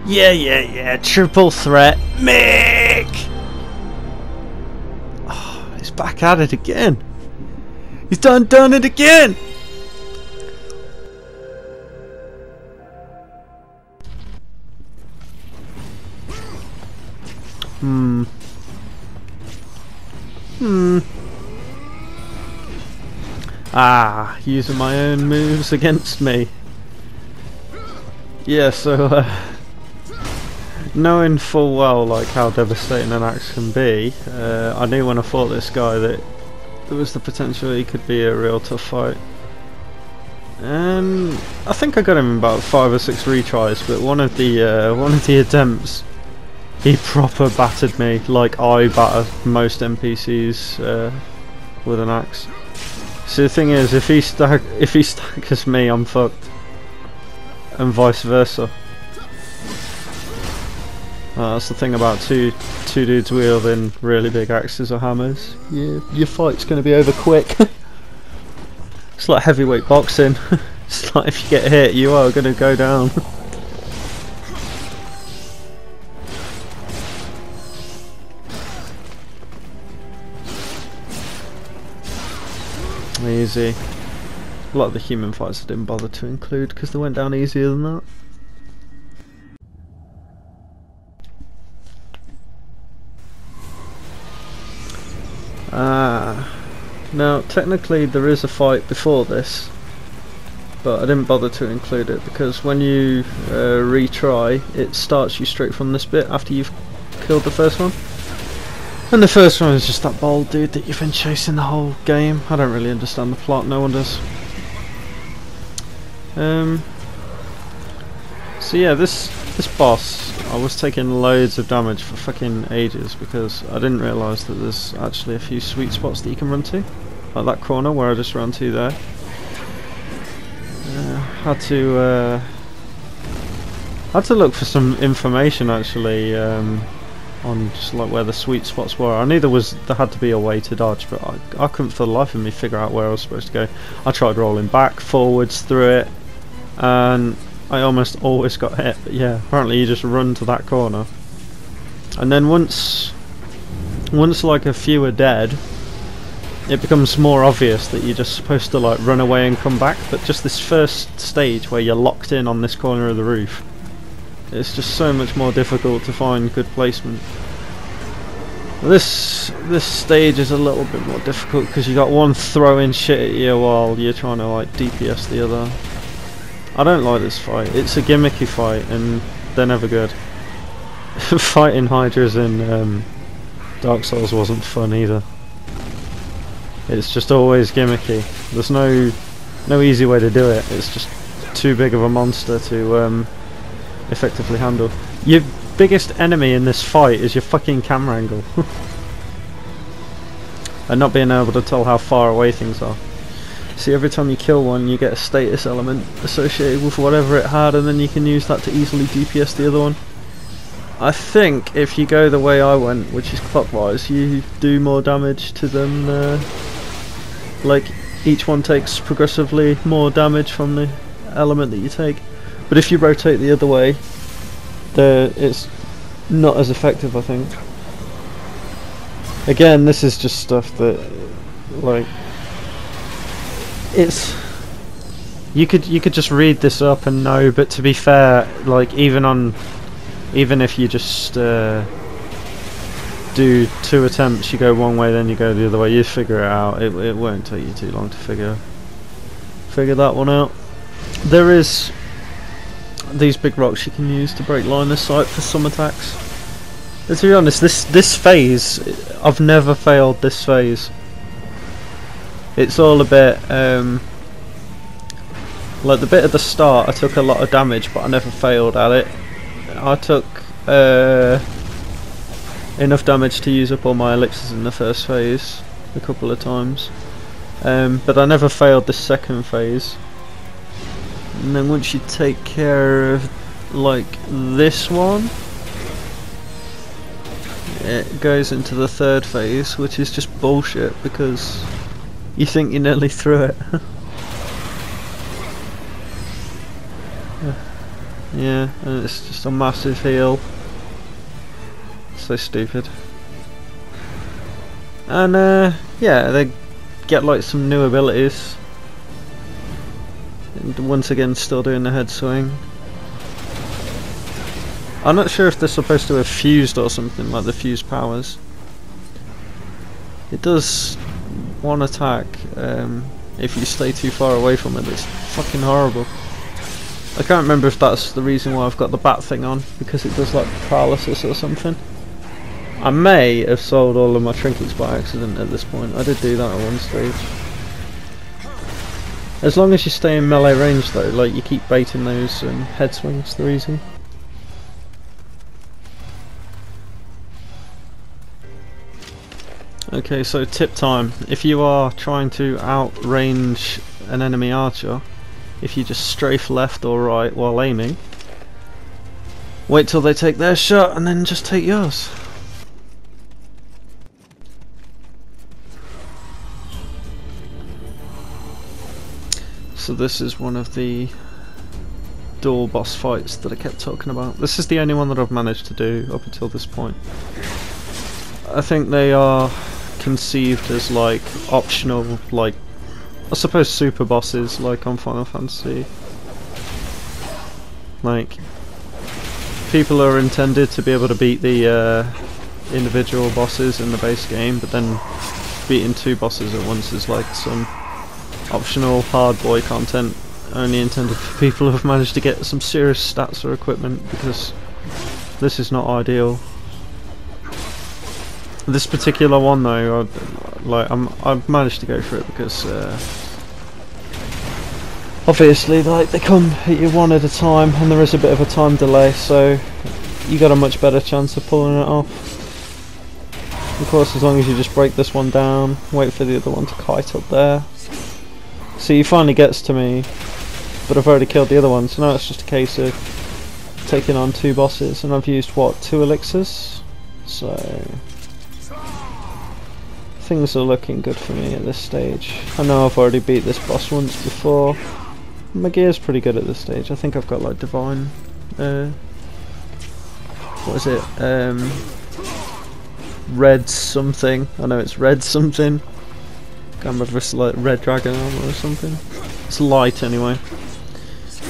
Yeah, triple threat, Mick! Oh, he's back at it again. He's done it again! Using my own moves against me. Yeah, so knowing full well like how devastating an axe can be, I knew when I fought this guy that there was the potential he could be a real tough fight. And I think I got him in about 5 or 6 retries, but one of the attempts, he proper battered me like I batter most NPCs with an axe. So the thing is, if he staggers me, I'm fucked, and vice versa. That's the thing about two dudes wielding really big axes or hammers. Your fight's going to be over quick. It's like heavyweight boxing. It's like if you get hit, you are going to go down. Easy. A lot of the human fights I didn't bother to include because they went down easier than that. Now technically there is a fight before this, but I didn't bother to include it because when you retry, it starts you straight from this bit after you've killed the first one. And the first one is just that bald dude that you've been chasing the whole game. I don't really understand the plot, no one does. So yeah, this boss, I was taking loads of damage for fucking ages because I didn't realise that there's actually a few sweet spots that you can run to. Like that corner where I just ran to there. Had to look for some information actually on just like where the sweet spots were. I knew there had to be a way to dodge, but I couldn't for the life of me figure out where I was supposed to go. I tried rolling back, forwards through it, and I almost always got hit. But yeah, apparently you just run to that corner, and then once like a few are dead, it becomes more obvious that you're just supposed to like run away and come back. But just this first stage where you're locked in on this corner of the roof, it's just so much more difficult to find good placement. This stage is a little bit more difficult because you got one throwing shit at you while you're trying to like DPS the other. I don't like this fight. It's a gimmicky fight and they're never good. Fighting Hydras in Dark Souls wasn't fun either. It's just always gimmicky. There's no easy way to do it. It's just too big of a monster to effectively handle. Your biggest enemy in this fight is your fucking camera angle. And not being able to tell how far away things are. See, every time you kill one you get a status element associated with whatever it had, and then you can use that to easily DPS the other one. I think if you go the way I went, which is clockwise, you do more damage to them, like each one takes progressively more damage from the element that you take. But if you rotate the other way, it's not as effective, I think. Again, this is just stuff that, like, you could just read this up and know. But to be fair, like even if you just do 2 attempts, you go one way, then you go the other way, you figure it out. It won't take you too long to figure that one out. There is these big rocks you can use to break line of sight for some attacks. But to be honest, this phase, I've never failed this phase. It's all a bit like the bit at the start I took a lot of damage, but I never failed at it. I took enough damage to use up all my elixirs in the first phase a couple of times, but I never failed this second phase. And then once you take care of like this one, it goes into the third phase, which is just bullshit because you think you're nearly through it. Yeah, and it's just a massive heal. So stupid. And yeah, they get like some new abilities. And once again, still doing the head swing. I'm not sure if they're supposed to have fused or something, like the fuse powers. It does one attack if you stay too far away from it. It's fucking horrible. I can't remember if that's the reason why I've got the bat thing on, because it does like paralysis or something. I may have sold all of my trinkets by accident at this point. I did do that at one stage. As long as you stay in melee range though, like you keep baiting those head swings, they're easy. Okay, so tip time. If you are trying to outrange an enemy archer, if you just strafe left or right while aiming, wait till they take their shot and then just take yours. So this is one of the dual boss fights that I kept talking about. This is the only one that I've managed to do up until this point. I think they are conceived as like optional, like I suppose super bosses like on Final Fantasy. Like people are intended to be able to beat the individual bosses in the base game, but then beating two bosses at once is like some optional hard boy content only intended for people who have managed to get some serious stats or equipment, because this is not ideal. This particular one though, I've managed to go for it because obviously like they come at you one at a time and there is a bit of a time delay, so you got a much better chance of pulling it off. Of course, as long as you just break this one down, wait for the other one to kite up there. See, he finally gets to me, but I've already killed the other one, so now it's just a case of taking on two bosses, and I've used what, 2 elixirs? So things are looking good for me at this stage. I know I've already beat this boss once before. My gear's pretty good at this stage. I think I've got like divine what is it? Red something. I know it's red something. Can't remember if it's like red dragon armor or something. It's light anyway.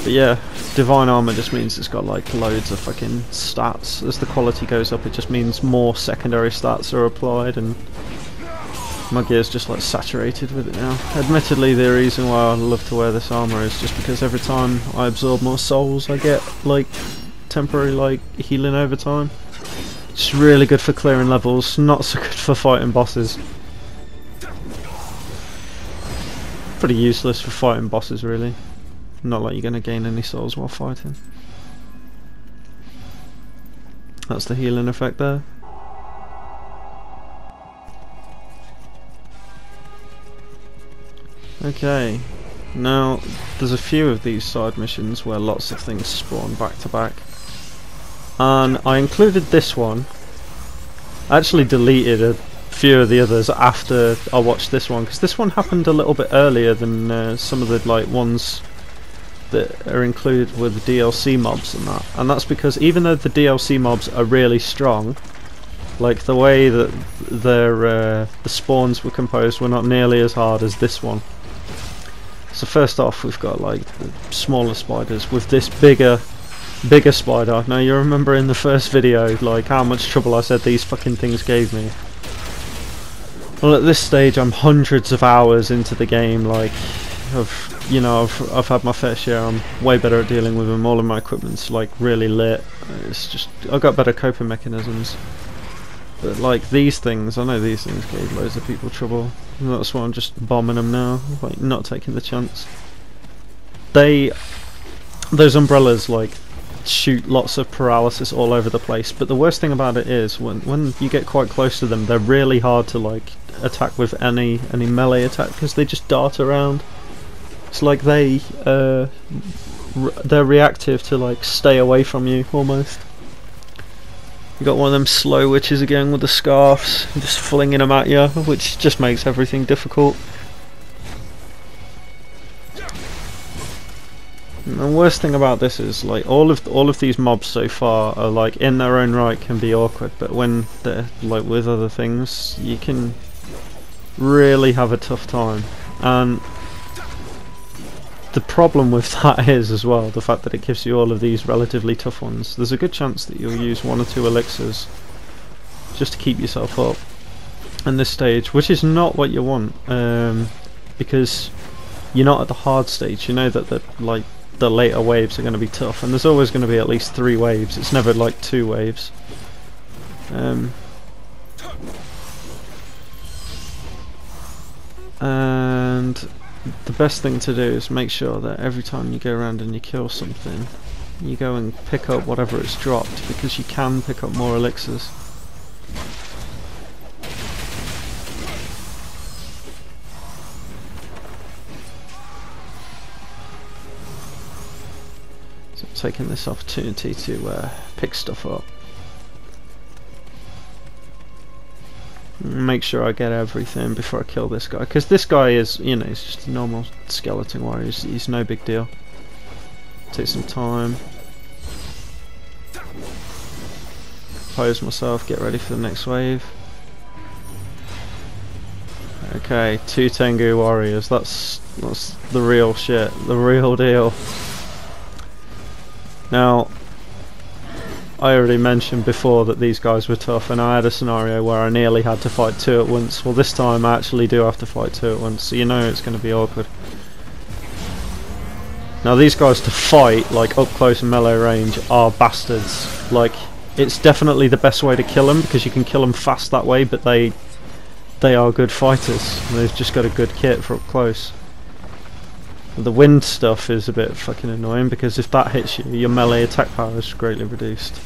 But yeah, divine armor just means it's got like loads of fucking stats. As the quality goes up, it just means more secondary stats are applied, and my gear's just like saturated with it now. Admittedly, the reason why I love to wear this armor is just because every time I absorb more souls, I get like temporary like healing over time. It's really good for clearing levels, not so good for fighting bosses. Pretty useless for fighting bosses really. Not like you're going to gain any souls while fighting. That's the healing effect there. Okay, now there's a few of these side missions where lots of things spawn back to back, and I included this one. I actually deleted a few of the others after I watched this one, because this one happened a little bit earlier than some of the like ones that are included with the DLC mobs and that, and that's because even though the DLC mobs are really strong, like the way that their the spawns were composed were not nearly as hard as this one. So first off, we've got like the smaller spiders with this bigger spider. Now you remember in the first video like how much trouble I said these fucking things gave me. Well, at this stage I'm hundreds of hours into the game, like I've had my fair share. I'm way better at dealing with them. All of my equipment's like really lit. It's just I've got better coping mechanisms. But like these things, I know these things gave loads of people trouble. And that's why I'm just bombing them now, like not taking the chance. Those umbrellas like shoot lots of paralysis all over the place. But the worst thing about it is when you get quite close to them, they're really hard to like attack with any melee attack, because they just dart around. It's like they're reactive to like stay away from you almost. You got one of them slow witches again with the scarfs, just flinging them at you, which just makes everything difficult. And the worst thing about this is like all of these mobs so far are like in their own right can be awkward, but when they're like with other things, you can really have a tough time. And the problem with that is as well the fact that it gives you all of these relatively tough ones. There's a good chance that you'll use 1 or 2 elixirs just to keep yourself up in this stage, which is not what you want, because you're not at the hard stage. You know that the later waves are going to be tough, and there's always going to be at least 3 waves. It's never like 2 waves. And the best thing to do is make sure that every time you go around and you kill something, you go and pick up whatever it's dropped, because you can pick up more elixirs. So taking this opportunity to pick stuff up. Make sure I get everything before I kill this guy, because this guy is, you know, he's just a normal skeleton warrior. He's no big deal. Take some time. Pose myself, get ready for the next wave. Okay, 2 Tengu warriors. That's the real shit, the real deal. Now, I already mentioned before that these guys were tough, and I had a scenario where I nearly had to fight 2 at once. Well, this time I actually do have to fight 2 at once, so you know it's going to be awkward. Now these guys to fight, like up close and melee range, are bastards. Like, it's definitely the best way to kill them, because you can kill them fast that way, but they are good fighters. They've just got a good kit for up close. The wind stuff is a bit fucking annoying, because if that hits you, your melee attack power is greatly reduced.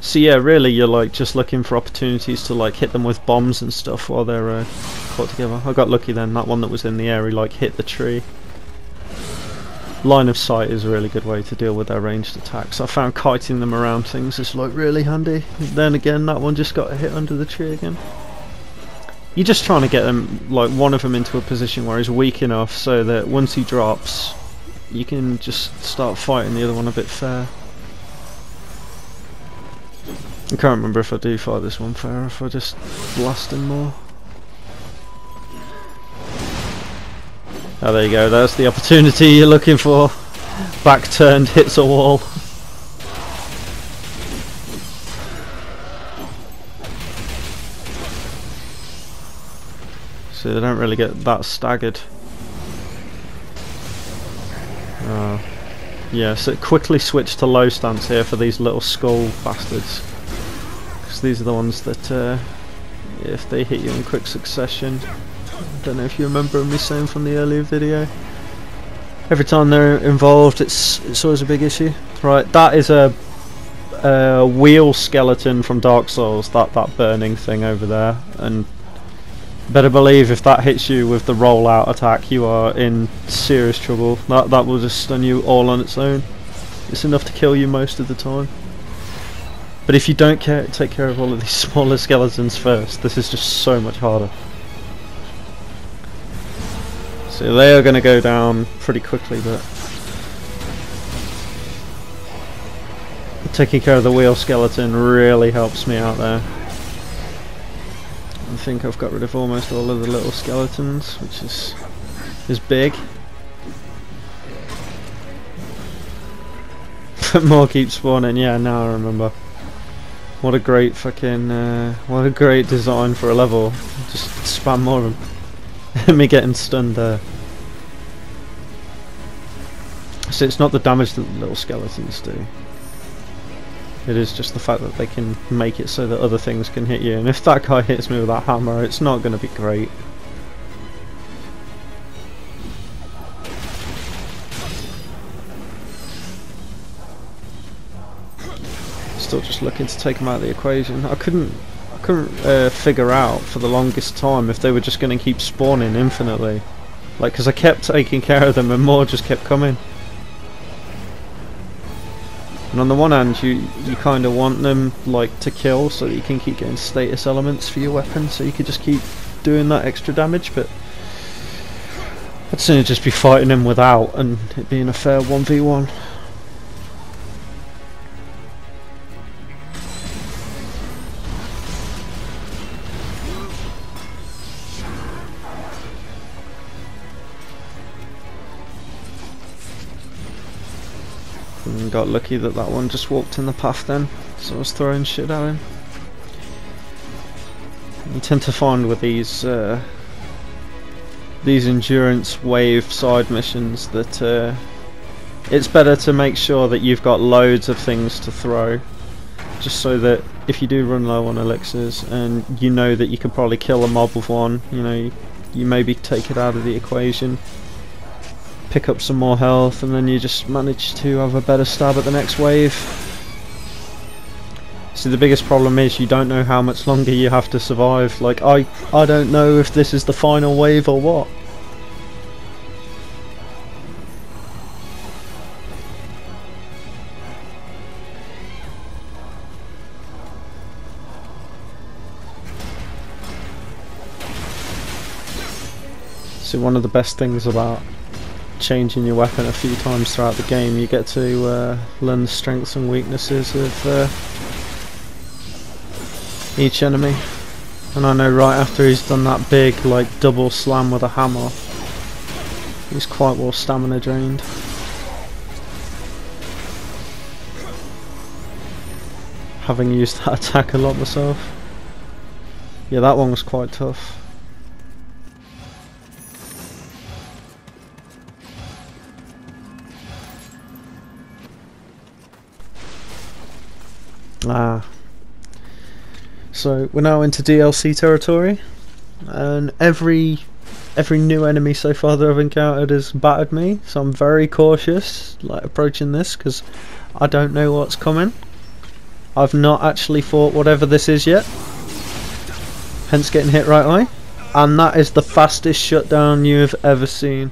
So yeah, really you're like just looking for opportunities to like hit them with bombs and stuff while they're caught together. I got lucky then, that one that was in the air, he like hit the tree. Line of sight is a really good way to deal with their ranged attacks. I found kiting them around things is like really handy. Then again, that one just got hit under the tree again. You're just trying to get them, like one of them into a position where he's weak enough so that once he drops, you can just start fighting the other one a bit fair. I can't remember if I do fight this one fair, or if I just blast him more. Oh, there you go, that's the opportunity you're looking for. Back turned, hits a wall. So they don't really get that staggered. Yeah, so quickly switch to low stance here for these little skull bastards. Because these are the ones that, if they hit you in quick succession, I don't know if you remember me saying from the earlier video, every time they're involved it's always a big issue. Right, that is a wheel skeleton from Dark Souls, that burning thing over there, and better believe if that hits you with the rollout attack, you are in serious trouble. That will just stun you all on its own. It's enough to kill you most of the time. But if you don't take care of all of these smaller skeletons first, this is just so much harder. So they are going to go down pretty quickly, but taking care of the wheel skeleton really helps me out there. I think I've got rid of almost all of the little skeletons, which is big. More keep spawning, yeah, now I remember. What a great fucking, what a great design for a level. Just spam more of them. Me getting stunned there. So it's not the damage that the little skeletons do. It is just the fact that they can make it so that other things can hit you, and if that guy hits me with that hammer, it's not going to be great. Still just looking to take them out of the equation. I couldn't figure out for the longest time if they were just going to keep spawning infinitely, like, because I kept taking care of them and more just kept coming. And on the one hand, you kind of want them like to kill so that you can keep getting status elements for your weapon, so you could just keep doing that extra damage, but I'd sooner just be fighting him without and it being a fair 1v1. And got lucky that that one just walked in the path then, so I was throwing shit at him. You tend to find with these endurance wave side missions that it's better to make sure that you've got loads of things to throw, just so that if you do run low on elixirs and you know that you can probably kill a mob with one, you know, you maybe take it out of the equation, pick up some more health, and then you just manage to have a better stab at the next wave. See, the biggest problem is you don't know how much longer you have to survive. Like, I don't know if this is the final wave or what. See, one of the best things about changing your weapon a few times throughout the game, you get to learn the strengths and weaknesses of each enemy. And I know right after he's done that big like double slam with a hammer, he's quite well stamina drained. Having used that attack a lot myself. Yeah, that one was quite tough. So we're now into DLC territory, and every new enemy so far that I've encountered has battered me, so I'm very cautious like approaching this because I don't know what's coming. I've not actually fought whatever this is yet, hence getting hit right away, and that is the fastest shutdown you have ever seen.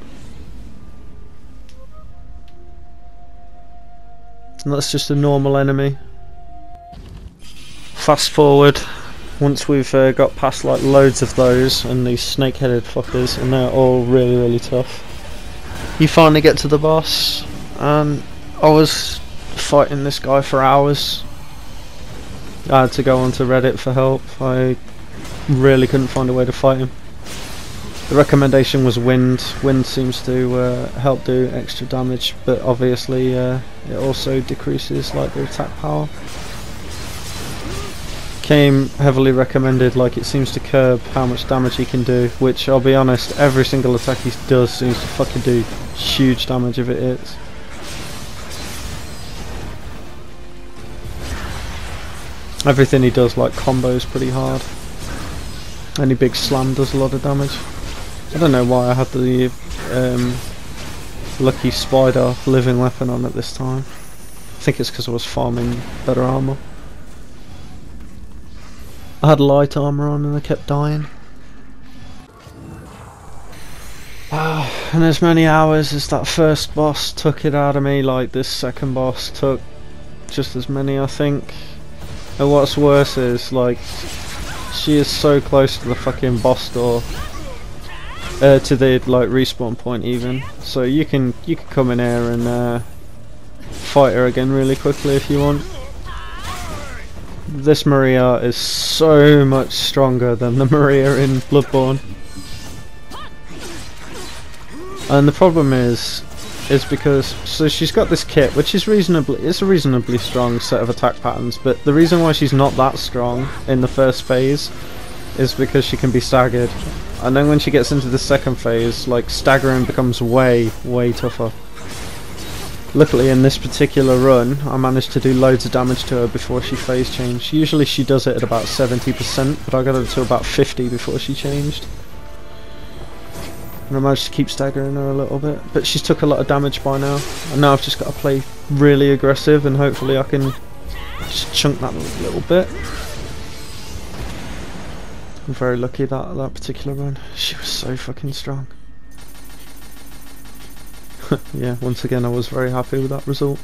And that's just a normal enemy. Fast forward, once we've got past like loads of those and these snake-headed fuckers, and they're all really tough, you finally get to the boss, and I was fighting this guy for hours. I had to go onto Reddit for help. I really couldn't find a way to fight him. The recommendation was wind. Wind seems to help do extra damage, but obviously it also decreases like the attack power. Came heavily recommended, like it seems to curb how much damage he can do, which I'll be honest, every single attack he does seems to fucking do huge damage if it hits. Everything he does like combos pretty hard. Any big slam does a lot of damage. I don't know why I had the lucky spider living weapon on at this time. I think it's because I was farming better armor. I had light armor on and I kept dying. And as many hours as that first boss took it out of me, like this second boss took just as many, I think. And what's worse is, like, she is so close to the fucking boss door, to the like respawn point even. So you can come in here and fight her again really quickly if you want. This Maria is so much stronger than the Maria in Bloodborne. And the problem is because, so she's got this kit which is it's a reasonably strong set of attack patterns, but the reason why she's not that strong in the first phase is because she can be staggered. And then when she gets into the second phase, like, staggering becomes way tougher. Luckily in this particular run I managed to do loads of damage to her before she phase changed. Usually she does it at about 70%, but I got her to about 50 before she changed. And I managed to keep staggering her a little bit, but she's took a lot of damage by now, and now I've just got to play really aggressive and hopefully I can just chunk that a little bit. I'm very lucky that particular run. She was so fucking strong. Yeah, once again I was very happy with that result.